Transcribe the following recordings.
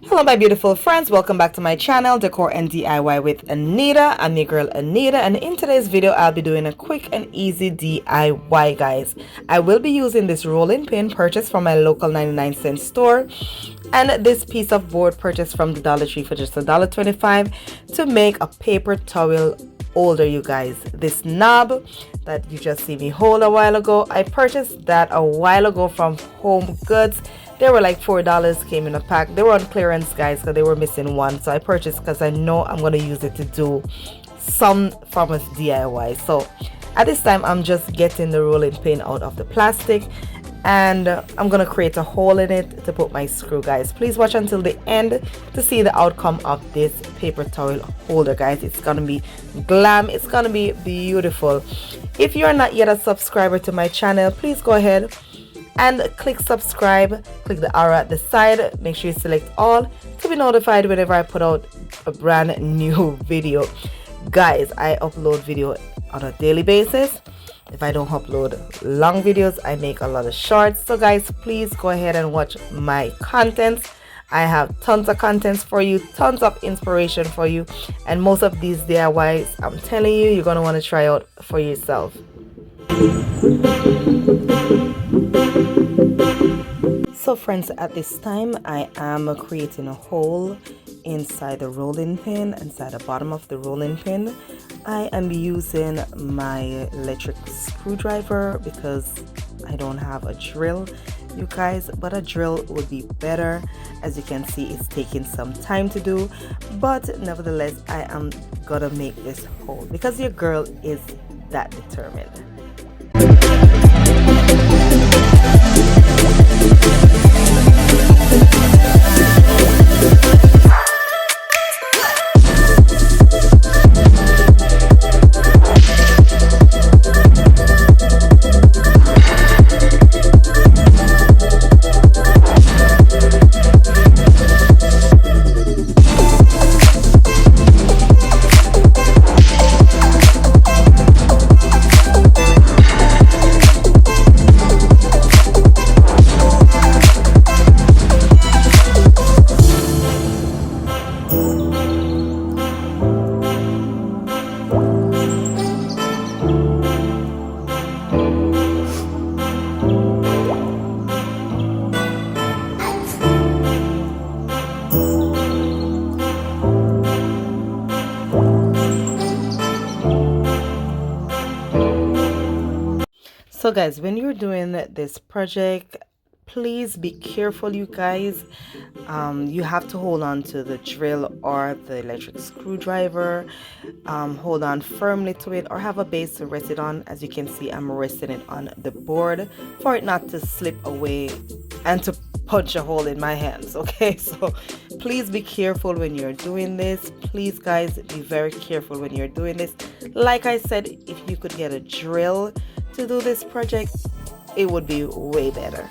Hello my beautiful friends, welcome back to my channel Decor and DIY with Anita. I'm your girl Anita, and in today's video I'll be doing a quick and easy DIY, guys. I will be using this rolling pin purchased from my local 99-cent store and this piece of board purchased from the Dollar Tree for just $1.25 to make a paper towel holder, you guys. This knob that you just see me hold a while ago, I purchased that a while ago from Home Goods. They were like $4, came in a pack. They were on clearance, guys, because they were missing one, so I purchased because I know I'm going to use it to do some form of DIY. So at this time I'm just getting the rolling pin out of the plastic, and I'm gonna create a hole in it to put my screw, guys. Please watch until the end to see the outcome of this paper towel holder, guys. It's gonna be glam, it's gonna be beautiful. If you're not yet a subscriber to my channel, please go ahead and click subscribe, click the arrow at the side, make sure you select all to be notified whenever I put out a brand new video. Guys, I upload video on a daily basis. If I don't upload long videos, I make a lot of shorts. So guys, please go ahead and watch my contents. I have tons of contents for you, tons of inspiration for you, and most of these DIYs, I'm telling you, you're going to want to try out for yourself. So friends, at this time I am creating a hole inside the rolling pin, inside the bottom of the rolling pin. I am using my electric screwdriver because I don't have a drill, you guys, but a drill would be better. As you can see, it's taking some time to do, but nevertheless I am gonna make this hole because your girl is that determined. So guys, when you're doing this project, please be careful, you guys. You have to hold on to the drill or the electric screwdriver. Hold on firmly to it or have a base to rest it on. As you can see, I'm resting it on the board for it not to slip away and to punch a hole in my hands. Okay, so please be careful when you're doing this. Please guys, be very careful when you're doing this. Like I said, if you could get a drill to do this project, it would be way better.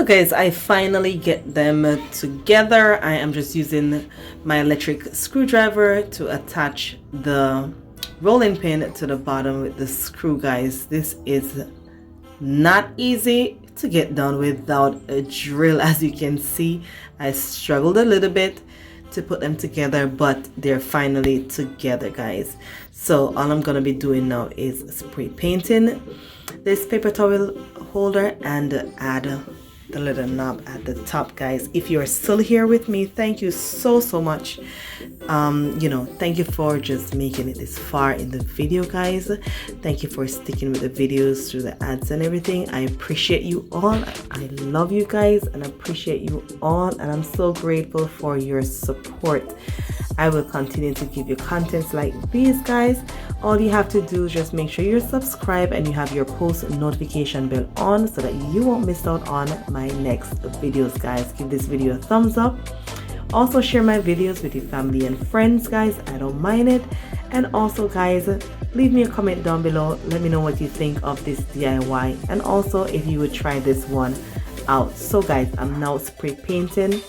So guys, I finally get them together. I am just using my electric screwdriver to attach the rolling pin to the bottom with the screw, guys. This is not easy to get done without a drill. As you can see, I struggled a little bit to put them together, but they're finally together, guys. So all I'm gonna be doing now is spray painting this paper towel holder and add the little knob at the top, guys. If you're still here with me, thank you so much. Thank you for just making it this far in the video, guys. Thank you for sticking with the videos through the ads and everything. I appreciate you all. I love you guys and appreciate you all, and I'm so grateful for your support. I will continue to give you contents like these, guys. All you have to do is just make sure you're subscribed and you have your post notification bell on so that you won't miss out on my next videos, guys. Give this video a thumbs up. Also share my videos with your family and friends, guys. I don't mind it. And also, guys, leave me a comment down below. Let me know what you think of this DIY, and also if you would try this one out. So guys, I'm now spray painting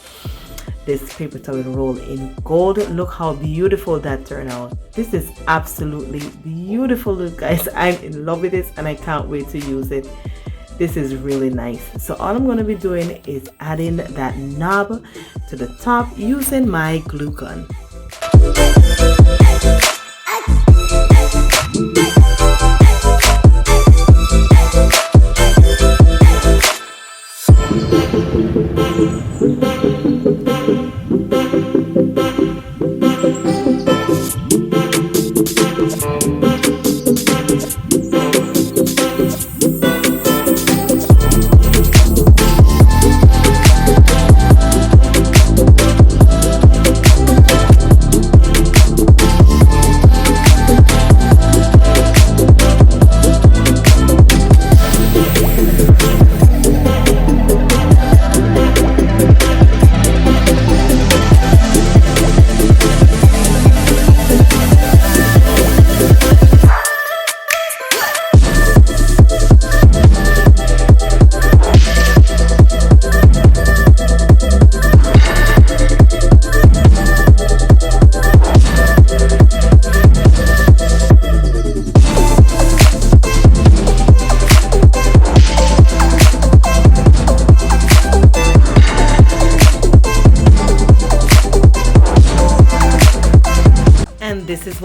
this paper towel roll in gold. Look how beautiful that turned out. This is absolutely beautiful, look, guys. I'm in love with this and I can't wait to use it. This is really nice. So all I'm going to be doing is adding that knob to the top using my glue gun.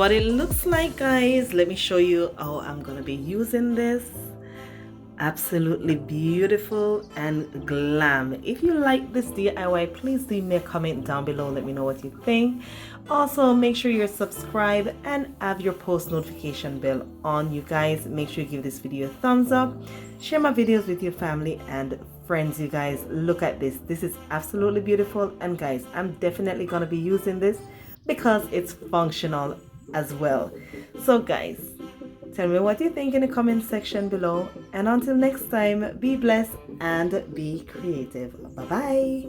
what it looks like, guys. Let me show you how I'm gonna be using this. Absolutely beautiful and glam. If you like this DIY, please leave me a comment down below. Let me know what you think. Also, make sure you're subscribed and have your post notification bell on, you guys. Make sure you give this video a thumbs up. Share my videos with your family and friends, you guys. Look at this. This is absolutely beautiful. And guys, I'm definitely going to be using this because it's functional as well. So guys, tell me what you think in the comment section below. And until next time, be blessed and be creative. Bye-bye.